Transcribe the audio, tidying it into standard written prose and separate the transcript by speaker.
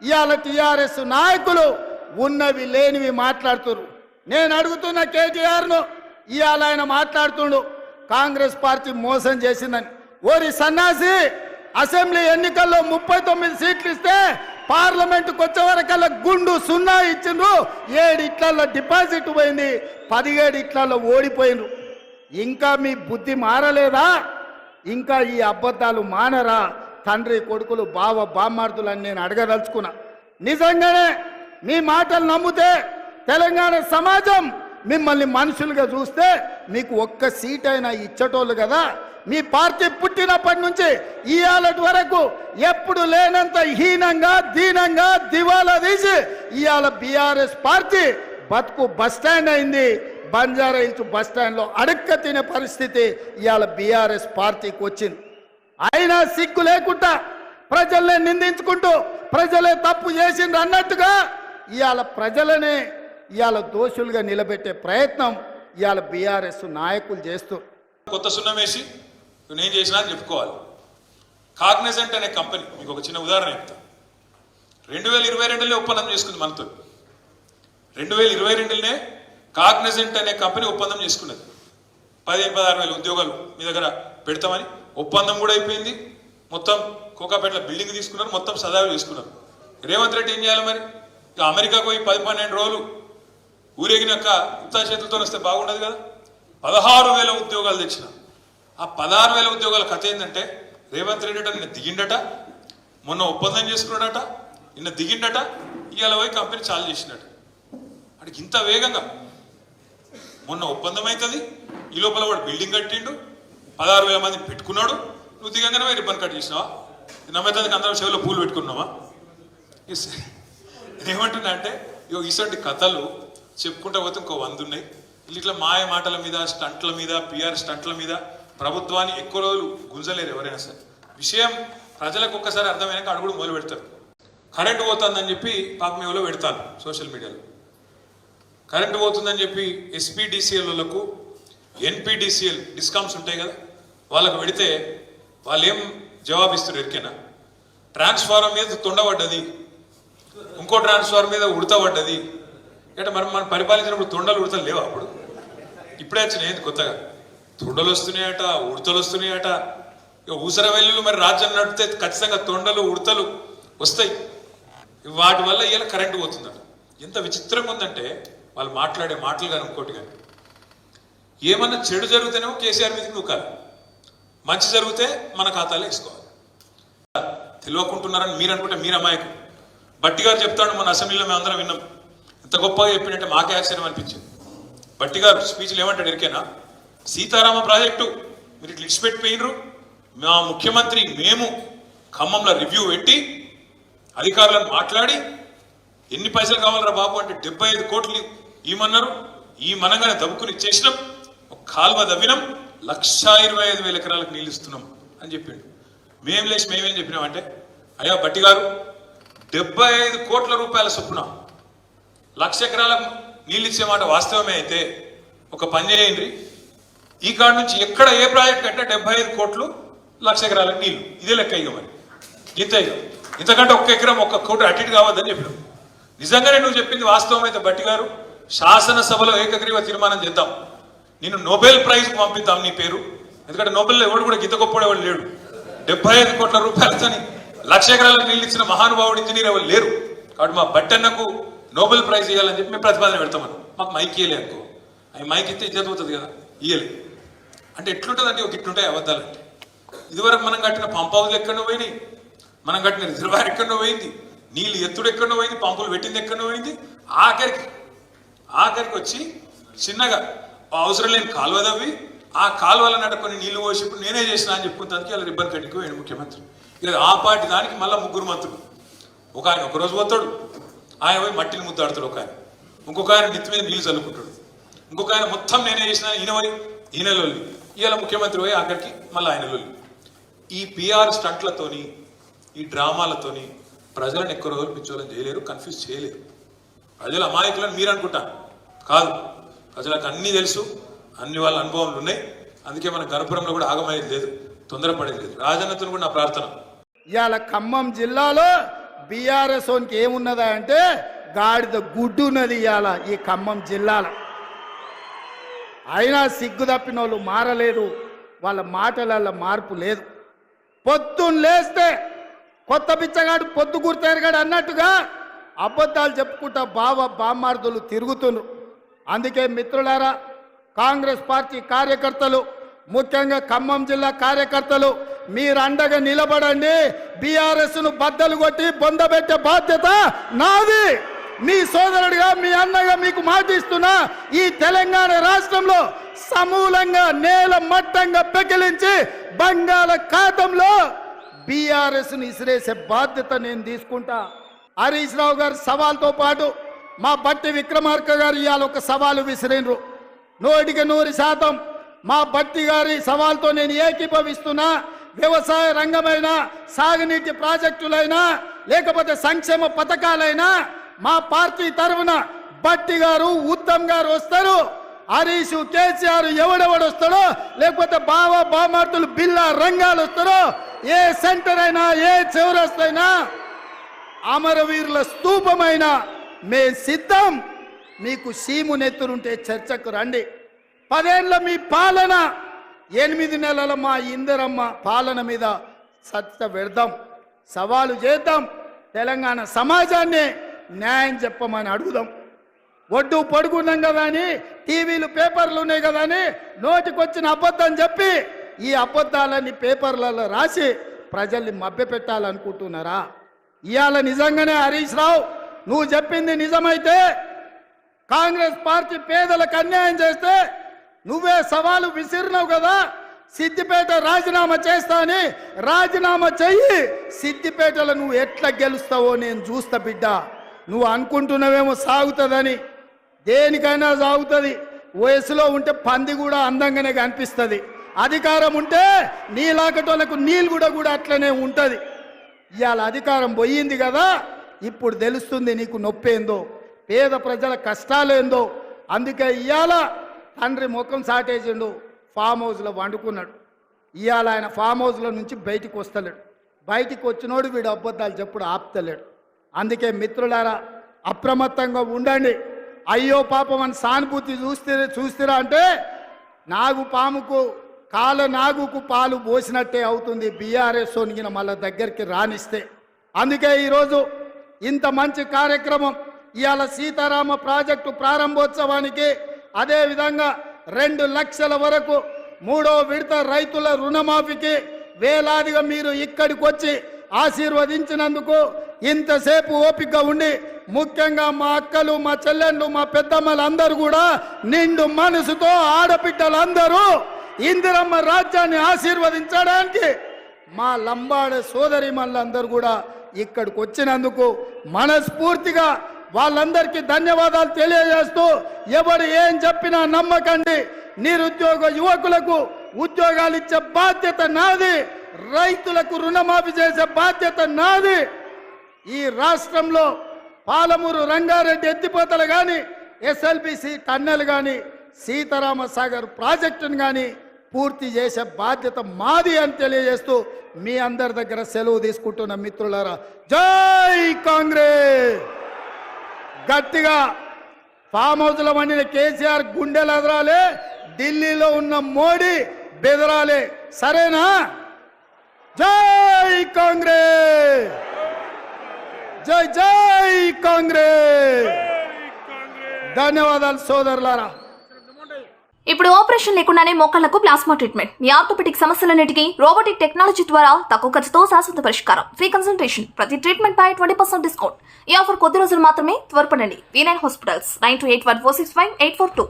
Speaker 1: ఇవాళ టీఆర్ఎస్ నాయకులు ఉన్నవి లేనివి మాట్లాడుతున్నారు. నేను అడుగుతున్న కేటీఆర్ను, ఇవాళ ఆయన మాట్లాడుతుండు కాంగ్రెస్ పార్టీ మోసం చేసిందని. ఓరి సన్నాసి, అసెంబ్లీ ఎన్నికల్లో 39 సీట్లు ఇస్తే పార్లమెంటుకు వచ్చే వరకల్లా గుండు 0 ఇచ్చిండ్రు. 7 ఇట్లలో డిపాజిట్ పోయింది, 17 ఇట్లలో ఓడిపోయిండ్రు. ఇంకా మీ బుద్ధి మారలేదా? ఇంకా ఈ అబద్ధాలు మానరా? తండ్రి కొడుకులు బావ బామ్మార్దులని నేను అడగదలుచుకున్నా. నిజంగానే మీ మాటలు నమ్మితే తెలంగాణ సమాజం మిమ్మల్ని మనుషులుగా చూస్తే మీకు ఒక్క సీట్ అయినా ఇచ్చటోళ్ళు కదా. మీ పార్టీ పుట్టినప్పటి నుంచి ఇవాళ వరకు ఎప్పుడు లేనంత హీనంగా దీనంగా దివాలా తీసి ఇవాళ బీఆర్ఎస్ పార్టీ బతుకు బస్టాండ్ అయింది. బంజారా హిల్స్ బస్టాండ్లో అడుక్క తినే పరిస్థితి ఇవాళ బీఆర్ఎస్ పార్టీకి వచ్చింది. అయినా సిగ్గు లేకుండా ప్రజల్ని నిందించుకుంటూ ప్రజలే తప్పు చేసిండ్రు అన్నట్టుగా ఇవాళ ప్రజలనే ఇవాళ దోషులుగా నిలబెట్టే ప్రయత్నం ఇవాళ బీఆర్ఎస్ నాయకులు చేస్తారు.
Speaker 2: కొత్త సున్నం వేసి నేను చేసినా అని చెప్పుకోవాలి. కాగ్నిజెంట్ అనే కంపెనీ, మీకు ఒక చిన్న ఉదాహరణ చెప్తా. 2022లో ఒప్పందం చేసుకుంది మనతో. 2022లోనే కాగ్నిజెంట్ అనే కంపెనీ ఒప్పందం చేసుకున్నది. 15-16 వేల ఉద్యోగాలు మీ దగ్గర పెడతామని ఒప్పందం కూడా అయిపోయింది. మొత్తం కోకాపేటలో బిల్డింగ్ తీసుకున్నారు, మొత్తం సదాలు తీసుకున్నారు. రేవంత్ రెడ్డి ఏం చేయాలి మరి? అమెరికాకు పోయి 10-12 రోజులు ఊరేగినాక ఉత్తా చేతులతో వస్తే బాగుండదు కదా. 16,000 ఉద్యోగాలు తెచ్చిన. ఆ 16,000 ఉద్యోగాల కథ ఏంటంటే, రేవంత్ రెడ్డి నిన్న దిగిండట, మొన్న ఒప్పందం చేసుకున్నాడట, నిన్న దిగిండట, ఇవాళ పోయి కంపెనీ చాలు చేసినట్టు. అంటే ఇంత వేగంగా మొన్న ఒప్పందం అవుతుంది, ఈ లోపల వాడు బిల్డింగ్ కట్టిండు, 16,000 మందిని పెట్టుకున్నాడు, నువ్వు దిగంగానే పోయి రిబ్బన్ కట్ చేసినావా? నమ్మేదానికి అందరం చెవిలో పూలు పెట్టుకున్నావా? ఏమంటున్నా అంటే, ఇటువంటి కథలు చెప్పుకుంటా పోతే ఇంకో 100 ఉన్నాయి. ఇట్లా మాయ మాటల మీద, స్టంట్ల మీద, పిఆర్ స్టంట్ల మీద ప్రభుత్వాన్ని ఎక్కువ రోజులు గుంజలేరు ఎవరైనా సరే. విషయం ప్రజలకు ఒక్కసారి అర్థమైనాక అడుగుడు మొదలు పెడతారు. కరెంటు పోతుందని చెప్పి పాపమేవలో పెడతాను సోషల్ మీడియాలో. కరెంటు పోతుందని చెప్పి ఎస్పీడీసీఎల్లకు ఎన్పీడీసీఎల్ డిస్కౌంట్స్ ఉంటాయి కదా, వాళ్ళకు పెడితే వాళ్ళు ఏం జవాబిస్తారు ఎరికేనా? ట్రాన్స్ఫార్మర్ మీద తొండబడ్డది, ఇంకో ట్రాన్స్ఫార్మర్ మీద ఉడతబడ్డది. అంటే మనం పరిపాలించినప్పుడు తొండలు ఉడతలు లేవు. అప్పుడు ఇప్పుడే వచ్చినాయి కొత్తగా తొండలు వస్తున్నాయట, ఉడతలు వస్తున్నాయట. ఇక ఊసర వెల్లులు మరి రాజ్యం నడిపితే ఖచ్చితంగా తొండలు ఉడతలు వస్తాయి. వాటి వల్ల ఇలా కరెంటు పోతుందట. ఎంత విచిత్రంగా ఉందంటే వాళ్ళు మాట్లాడే మాటలు కానీ ఇంకోటి కానీ. ఏమన్నా చెడు జరిగితేనేమో కేసీఆర్ మీదకి నూకాలి, మంచి జరిగితే మన ఖాతాలో వేసుకోవాలి. తెలియకుంటున్నారని మీరు అనుకుంటే మీరు అమాయకు. బట్టి గారు చెప్తాడు, మన అసెంబ్లీలో మేము అందరం విన్నాం, ఎంత గొప్పగా చెప్పినట్టే మాకే ఆశ్చర్యం అనిపించింది. బట్టి గారు స్పీచ్లు ఏమంటాడు ఎరికేనా? సీతారామ ప్రాజెక్టు మీరు ఇట్లా ఇడిచిపెట్టిపోయినరు, మా ముఖ్యమంత్రి మేము ఖమ్మంలో రివ్యూ పెట్టి అధికారులను మాట్లాడి ఎన్ని పైసలు కావాలరా బాబు అంటే 75 కోట్లు ఇవ్వమన్నారు. ఈ మనంగానే దబ్బుకుని ఇచ్చేసినాం, ఒక కాలువ దవ్వినాం, 1,25,000 ఎకరాలకు నీళ్ళు ఇస్తున్నాం అని చెప్పిండు. మేమేం చెప్పినామంటే, అయ్యా బట్టి గారు 75 కోట్ల రూపాయల చొప్పున 1,00,000 ఎకరాలకు నీళ్ళు ఇచ్చే మాట వాస్తవమే అయితే ఒక పని చేయండి, ఈ కాడ నుంచి ఎక్కడ ఏ ప్రాజెక్ట్ కట్టినా 75 కోట్లు 1,00,000 ఎకరాలకు నీళ్ళు, ఇదే లెక్క ఇక మరి ఇంత. ఇంతకంటే 1 ఎకరం 1 కోటి అటు ఇటు కావద్దని చెప్పినాం. నిజంగానే నువ్వు చెప్పింది వాస్తవం అయితే బట్టి గారు, శాసనసభలో ఏకగ్రీవ తీర్మానం చేద్దాం, నేను నోబెల్ ప్రైజ్కి పంపిద్దాం నీ పేరు. ఎందుకంటే నోబెల్లో ఎవడు కూడా గీత గొప్పడు ఎవరు లేడు. 75 కోట్ల రూపాయలతో 1,00,000 ఎకరాలకు నీళ్ళు ఇచ్చిన మహానుభావుడు ఇంజనీర్ ఎవరు లేరు. కాబట్టి మా బట్టన్నకు నోబెల్ ప్రైజ్ ఇవ్వాలని చెప్పి మేము ప్రతిపాదన పెడతామని. మాకు మైక్ ఇయ్యలే అనుకో, అవి మైక్ ఇస్తే ఇజ్జత్ అవుతుంది కదా, ఇయ్యలే అంటే ఎట్లుంటుందంటే ఒక ఇట్లుంటాయి అబద్ధాలంటే. ఇదివరకు మనం కట్టిన పంప్ హౌస్లు ఎక్కడో పోయినాయి, మనం కట్టిన రిజర్వాయర్ ఎక్కడో పోయింది, నీళ్ళు ఎత్తుడు ఎక్కడో పోయింది, పంపులు పెట్టింది ఎక్కడో పోయింది. ఆఖరికి వచ్చి చిన్నగా అవసరం లేని కాలువ తవ్వి ఆ కాలువల నట కొన్ని నీళ్లు పోసి ఇప్పుడు నేనే చేసిన అని చెప్పుకుంటానికి అలా రిబ్బన్ కట్టికి పోయాడు ముఖ్యమంత్రి. ఇక ఆ పార్టీ దానికి మళ్ళీ 3 మంత్రులు. ఒక ఆయన ఒకరోజు పోతాడు, ఆయన పోయి మట్టిని ముద్దాడుతాడు ఒక ఆయన, ఇంకొక ఆయన నెత్తి మీద నీళ్ళు చల్లుకుంటాడు, ఇంకొక ఆయన మొత్తం నేనే చేసిన ఈయనలోల్లి. ఇవాళ ముఖ్యమంత్రి పోయి ఆఖరికి మళ్ళీ ఆయనలోల్లి. ఈ పిఆర్ స్టంట్లతోని, ఈ డ్రామాలతోని ప్రజలను ఎక్కువ రోజులు పిచ్చోళ్ళని చేయలేరు, కన్ఫ్యూజ్ చేయలేరు. ప్రజలు అమాయకులను మీరు అనుకుంటాను కాదు, ప్రజలకు అన్నీ తెలుసు, అన్ని వాళ్ళ అనుభవాలు ఉన్నాయి. అందుకే మన గణపురంలో కూడా ఆగమయ్యేది లేదు, తొందరపడేది లేదు. రాజన్నతో కూడా నా ప్రార్థన,
Speaker 1: ఇవాళ ఖమ్మం జిల్లాలో బీఆర్ఎస్ ఓనికి ఏమున్నదా అంటే గాడిద గుడ్డు ఉన్నది ఇవాళ ఈ ఖమ్మం జిల్లాలో. అయినా సిగ్గు తప్పిన వాళ్ళు మారలేదు, వాళ్ళ మాటలలో మార్పు లేదు. పొద్దున్న లేస్తే కొత్త బిచ్చగాడు పొద్దు గుర్తెరగాడు అన్నట్టుగా అబద్ధాలు చెప్పుకుంటా బామ్మార్దులు తిరుగుతున్నారు. అందుకే మిత్రులారా, కాంగ్రెస్ పార్టీ కార్యకర్తలు, ముఖ్యంగా ఖమ్మం జిల్లా కార్యకర్తలు మీరు అండగా నిలబడండి. బీఆర్ఎస్ను బద్దలు కొట్టి బొందబెట్టే బాధ్యత నాది. మీ సోదరుడిగా, మీ అన్నగా మీకు మాటిస్తున్నా, ఈ తెలంగాణ రాష్ట్రంలో సమూలంగా నేల మట్టంగా పెకిలించి బంగాళాఖాతంలో బీఆర్ఎస్ను ఇసిరేసే బాధ్యత నేను తీసుకుంటా. హరీష్ రావు గారి సవాల్తో పాటు మా బట్టి విక్రమార్క గారు ఇవాళ ఒక సవాలు విసిరినరు. 100% మా బట్టి గారి సవాల్తో నేను ఏకీభవిస్తున్నా. వ్యవసాయ రంగమైనా, సాగునీటి ప్రాజెక్టులైనా, లేకపోతే సంక్షేమ పథకాలైనా మా పార్టీ తరఫున బట్టి గారు, ఉత్తమ్ గారు వస్తారు. హరీష్, కేసీఆర్ ఎవడెవడు వస్తాడో, లేకపోతే బామార్తులు బిల్లా రంగాలు వస్తారో, ఏ సెంటర్ అయినా, ఏ చౌరస్తైనా, అమరవీరుల స్తూపమైన మే సిద్ధం. మీకు సీము నెత్తురుంటే చర్చకు రండి. 10 ఏళ్ల మీ పాలన, 8 నెలల మా ఇందిరమ్మ పాలన మీద చర్చ పెడదాం, సవాలు చేద్దాం. తెలంగాణ సమాజాన్ని న్యాయం చెప్పమని అడుగుదాం. ఒడ్డు పడుకున్నాం కదా అని, టీవీలు పేపర్లు ఉన్నాయి కదా అని నోటికొచ్చిన అబద్ధం చెప్పి ఈ అబద్ధాలన్నీ పేపర్లలో రాసి ప్రజల్ని మభ్యపెట్టాలనుకుంటున్నారా? ఇవాళ నిజంగానే హరీష్ రావు, నువ్వు చెప్పింది నిజమైతే, కాంగ్రెస్ పార్టీ పేదలకు అన్యాయం చేస్తే నువ్వే సవాలు విసిరినావు కదా, సిద్దిపేట రాజీనామా చేస్తా అని. రాజీనామా చెయ్యి, సిద్దిపేటలో నువ్వు ఎట్లా గెలుస్తావో నేను చూస్తా బిడ్డ. నువ్వు అనుకుంటున్నావేమో సాగుతుందని, దేనికైనా సాగుతుంది. వయసులో ఉంటే పంది కూడా అందంగానే కనిపిస్తుంది. అధికారం ఉంటే నీలాకటోళ్ళకు నీళ్ళు కూడా అట్లనే ఉంటుంది. ఇవాళ అధికారం పోయింది కదా, ఇప్పుడు తెలుస్తుంది నీకు నొప్పేందో, పేద ప్రజల కష్టాలేందో. అందుకే ఇవాళ తండ్రి ముఖం సాటేసిండు, ఫామ్ హౌస్లో వండుకున్నాడు. ఇవాళ ఆయన ఫామ్ హౌస్లో నుంచి బయటికి వస్తలేడు. బయటికి వచ్చినోడు వీడు అబద్ధాలు చెప్పుడు ఆపుతలేడు. అందుకే మిత్రులారా, అప్రమత్తంగా ఉండండి. అయ్యో పాపం అని సానుభూతి చూస్తారా అంటే నాగుపాముకు నాగుకు పాలు పోసినట్టే అవుతుంది బీఆర్ఎస్ సోనిగిన మళ్ళీ దగ్గరికి రానిస్తే. అందుకే ఈరోజు ఇంత మంచి కార్యక్రమం, ఇవాళ సీతారామ ప్రాజెక్టు ప్రారంభోత్సవానికి, అదేవిధంగా 2 లక్షల వరకు 3వ విడత రైతుల రుణమాఫీకి వేలాదిగా మీరు ఇక్కడికి వచ్చి ఆశీర్వదించినందుకు, ఇంతసేపు ఓపిక ఉండి, ముఖ్యంగా మా అక్కలు, మా చెల్లెళ్ళు, మా పెద్దమ్మలు అందరూ కూడా నిండు మనసుతో, ఆడబిడ్డలందరూ ఇందిరమ్మ రాజ్యాన్ని ఆశీర్వదించడానికి మా లంబాడ సోదరి మళ్ళందరూ కూడా ఇక్కడికి వచ్చినందుకు మనస్ఫూర్తిగా వాళ్ళందరికీ ధన్యవాదాలు తెలియజేస్తూ, ఎవరు ఏం చెప్పినా నమ్మకండి. నిరుద్యోగ యువకులకు ఉద్యోగాలు ఇచ్చే బాధ్యత నాది, రైతులకు రుణమాఫీ చేసే బాధ్యత నాది. ఈ రాష్ట్రంలో పాలమూరు రంగారెడ్డి ఎత్తిపోతలు కానీ, ఎస్ఎల్బిసి టన్నెల్ కానీ, సీతారామ సాగర్ ప్రాజెక్టును కానీ పూర్తి చేసే బాధ్యత మాది అని తెలియజేస్తూ మీ అందరి దగ్గర సెలవు తీసుకుంటున్న మిత్రులారా, జై కాంగ్రెస్. గట్టిగా ఫామ్ హౌస్లో వండిన కేసీఆర్ గుండెలు ఎదరాలి, ఢిల్లీలో ఉన్న మోడీ బెదరాలి. సరేనా? జై కాంగ్రెస్, జై జై కాంగ్రెస్. ధన్యవాదాలు సోదరులారా.
Speaker 3: ఇప్పుడు ఆపరేషన్ లేకుండానే మోకాళ్లకు ప్లాస్మా ట్రీట్మెంట్. మీ ఆర్థోపెటిక్ సమస్యలన్నిటికీ రోబోటిక్ టెక్నాలజీ ద్వారా తక్కువ ఖర్చుతో శాశ్వత పరిష్కారం. ఫ్రీ కన్సల్టేషన్, ప్రతి ట్రీట్మెంట్ పై 20% డిస్కౌంట్. ఈ ఆఫర్ కొద్ది రోజులు మాత్రమే. త్వరపడండి. V9 hospitals 9281465842.